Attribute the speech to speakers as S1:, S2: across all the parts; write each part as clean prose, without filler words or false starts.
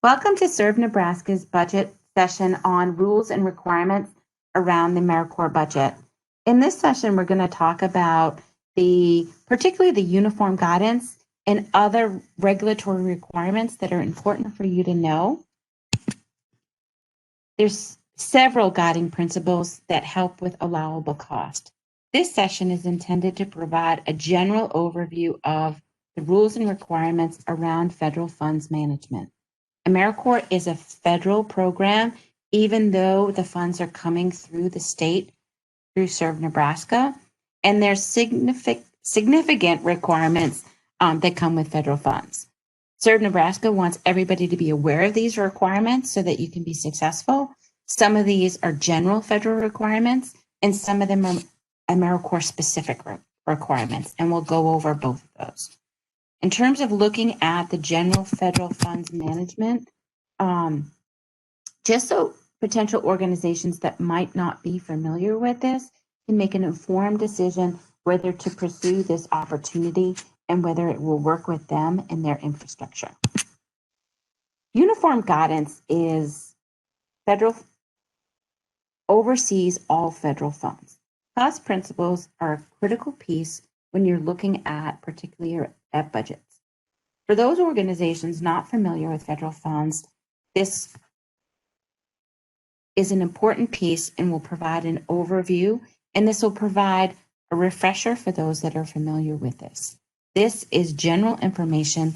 S1: Welcome to Serve Nebraska's budget session on rules and requirements around the AmeriCorps budget. In this session, we're going to talk about particularly the uniform guidance and other regulatory requirements that are important for you to know. There's several guiding principles that help with allowable cost. This session is intended to provide a general overview of the rules and requirements around federal funds management. AmeriCorps is a federal program, even though the funds are coming through the state through Serve Nebraska, and there's significant requirements that come with federal funds. Serve Nebraska wants everybody to be aware of these requirements so that you can be successful. Some of these are general federal requirements, and some of them are AmeriCorps specific requirements, and we'll go over both of those. In terms of looking at the general federal funds management, just so potential organizations that might not be familiar with this can make an informed decision whether to pursue this opportunity and whether it will work with them and their infrastructure. Uniform guidance oversees all federal funds. Cost principles are a critical piece when you're looking at particularly at budgets. For those organizations not familiar with federal funds, this is an important piece and will provide an overview, and this will provide a refresher for those that are familiar with this. This is general information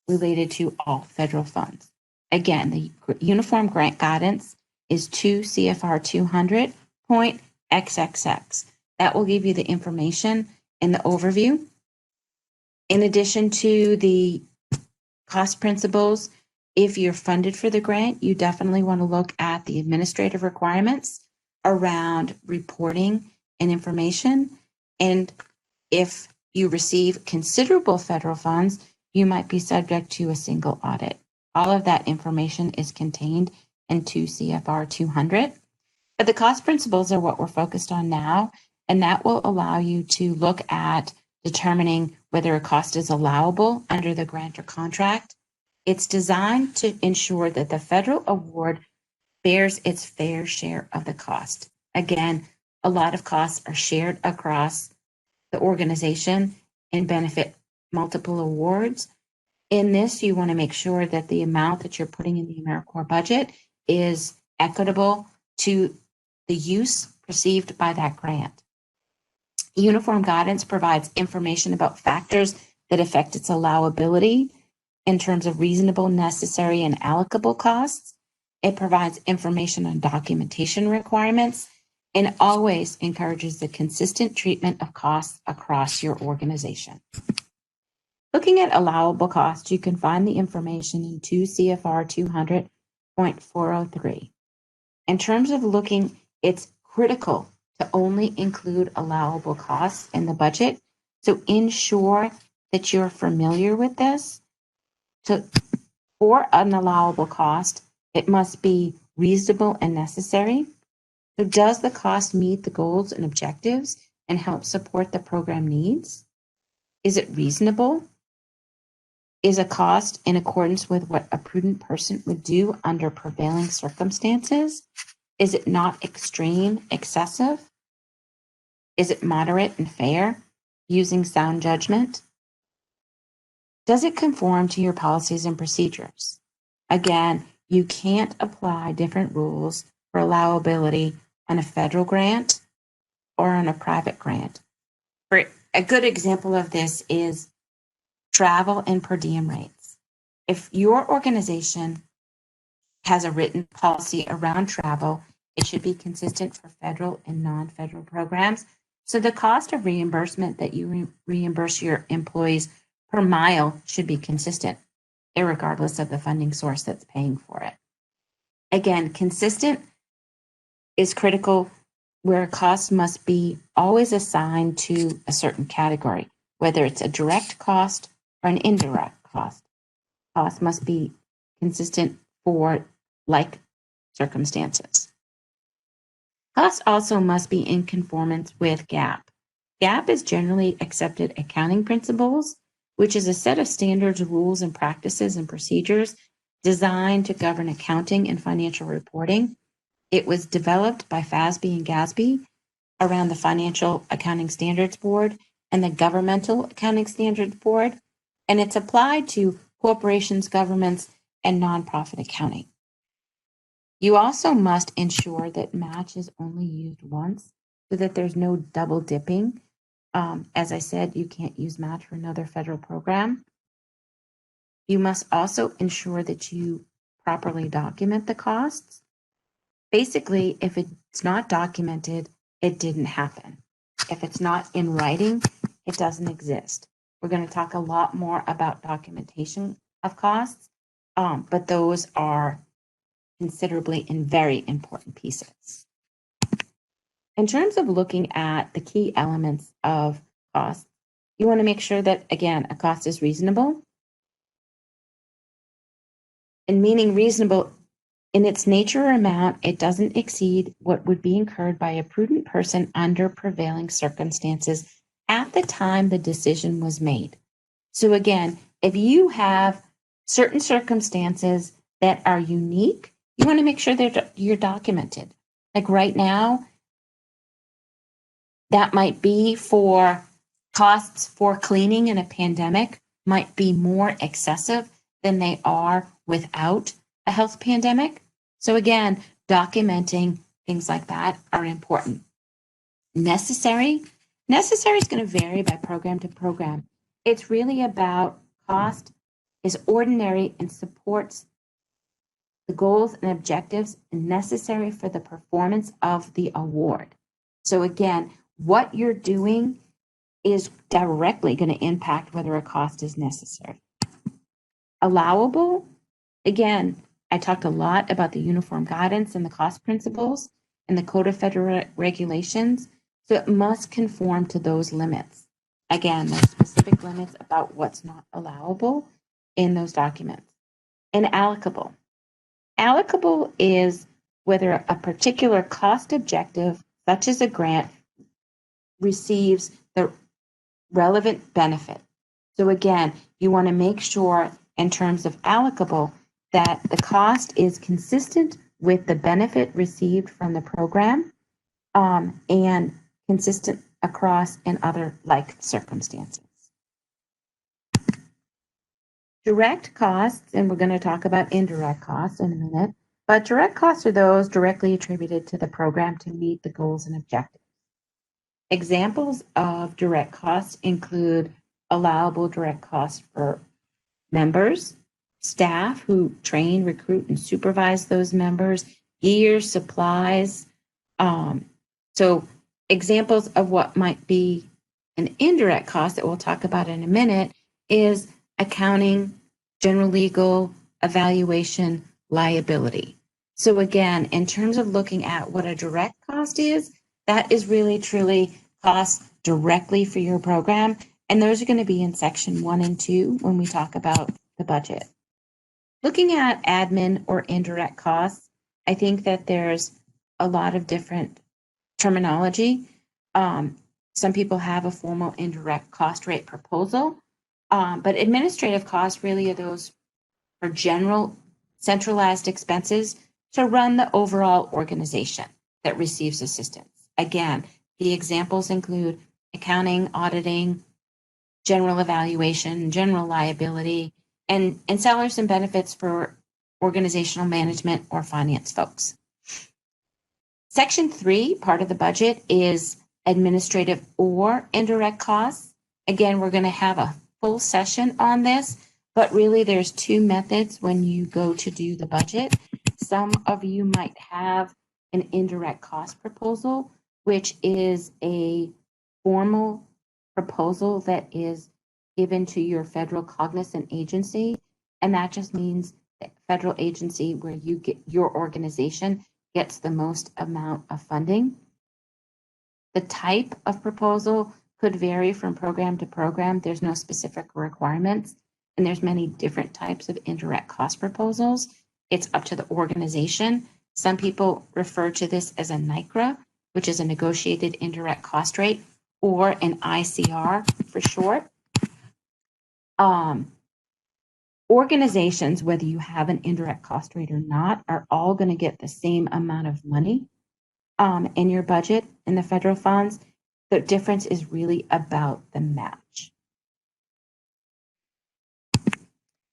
S1: related to all federal funds. Again, the uniform grant guidance is 2 CFR 200.XXX. That will give you the information and the overview. In addition to the cost principles, if you're funded for the grant, you definitely want to look at the administrative requirements around reporting and information. And if you receive considerable federal funds, you might be subject to a single audit. All of that information is contained in 2 CFR 200. But the cost principles are what we're focused on now, and that will allow you to look at determining whether a cost is allowable under the grant or contract. It's designed to ensure that the federal award bears its fair share of the cost. Again, a lot of costs are shared across the organization and benefit multiple awards. In this, you want to make sure that the amount that you're putting in the AmeriCorps budget is equitable to the use perceived by that grant. Uniform guidance provides information about factors that affect its allowability in terms of reasonable, necessary, and allocable costs. It provides information on documentation requirements and always encourages the consistent treatment of costs across your organization. Looking at allowable costs, you can find the information in 2 CFR 200.403. In terms of looking, it's critical to only include allowable costs in the budget. So ensure that you're familiar with this. For an allowable cost, it must be reasonable and necessary. So does the cost meet the goals and objectives and help support the program needs? Is it reasonable? Is a cost in accordance with what a prudent person would do under prevailing circumstances? Is it not extreme, excessive? Is it moderate and fair, using sound judgment? Does it conform to your policies and procedures? Again, you can't apply different rules for allowability on a federal grant or on a private grant. For a good example of this is travel and per diem rates. If your organization has a written policy around travel, it should be consistent for federal and non-federal programs. So the cost of reimbursement that you reimburse your employees per mile should be consistent, irregardless of the funding source that's paying for it. Again, consistent is critical where costs must be always assigned to a certain category, whether it's a direct cost or an indirect cost. Cost must be consistent for like circumstances. Costs also must be in conformance with GAAP. GAAP is generally accepted accounting principles, which is a set of standards, rules, and practices and procedures designed to govern accounting and financial reporting. It was developed by FASB and GASB around the Financial Accounting Standards Board and the Governmental Accounting Standards Board, and it's applied to corporations, governments, and nonprofit accounting. You also must ensure that match is only used once so that there's no double dipping. As I said, you can't use match for another federal program. You must also ensure that you properly document the costs. Basically, if it's not documented, it didn't happen. If it's not in writing, it doesn't exist. We're going to talk a lot more about documentation of costs, but those are considerably and very important pieces. In terms of looking at the key elements of cost, you want to make sure that, again, a cost is reasonable. And meaning reasonable in its nature or amount, it doesn't exceed what would be incurred by a prudent person under prevailing circumstances at the time the decision was made. So again, if you have certain circumstances that are unique, you want to make sure that you're documented. Like right now, that might be for costs for cleaning in a pandemic might be more excessive than they are without a health pandemic. So again, documenting things like that are important. Necessary is going to vary by program to program. It's really about cost is ordinary and supports the goals and objectives necessary for the performance of the award. So again, what you're doing is directly going to impact whether a cost is necessary. Allowable, again, I talked a lot about the uniform guidance and the cost principles and the Code of Federal Regulations, so it must conform to those limits. Again, there's specific limits about what's not allowable in those documents. And allocable. Allocable is whether a particular cost objective, such as a grant, receives the relevant benefit. So again, you want to make sure in terms of allocable that the cost is consistent with the benefit received from the program and consistent across in other like circumstances. Direct costs, and we're going to talk about indirect costs in a minute, but direct costs are those directly attributed to the program to meet the goals and objectives. Examples of direct costs include allowable direct costs for members, staff who train, recruit, and supervise those members, gear, supplies. So examples of what might be an indirect cost that we'll talk about in a minute is accounting, general legal, evaluation, liability. So again, in terms of looking at what a direct cost is, that is really truly costs directly for your program. And those are going to be in section 1 and 2 when we talk about the budget. Looking at admin or indirect costs, I think that there's a lot of different terminology. Some people have a formal indirect cost rate proposal, but administrative costs really are those for general centralized expenses to run the overall organization that receives assistance. Again, the examples include accounting, auditing, general evaluation, general liability, and salaries and benefits for organizational management or finance folks. Section 3, part of the budget, is administrative or indirect costs. Again, we're going to have a full session on this, but really there's 2 methods when you go to do the budget. Some of you might have an indirect cost proposal, which is a formal proposal that is given to your federal cognizant agency. And that just means that federal agency where you get your organization gets the most amount of funding. The type of proposal could vary from program to program. There's no specific requirements, and there's many different types of indirect cost proposals. It's up to the organization. Some people refer to this as a NICRA, which is a negotiated indirect cost rate, or an ICR for short. Organizations, whether you have an indirect cost rate or not, are all going to get the same amount of money in your budget in the federal funds. The difference is really about the match.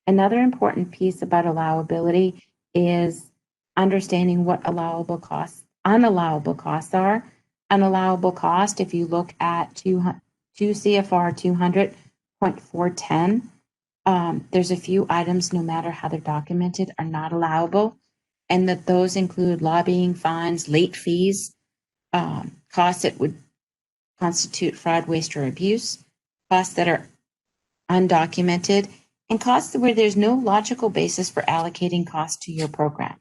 S1: Another important piece about allowability is understanding what allowable costs, unallowable costs are. Unallowable cost, if you look at 2 CFR 200.410, there's a few items, no matter how they're documented, are not allowable, and that those include lobbying, fines, late fees, costs that would constitute fraud, waste, or abuse, costs that are undocumented, and costs where there's no logical basis for allocating costs to your program.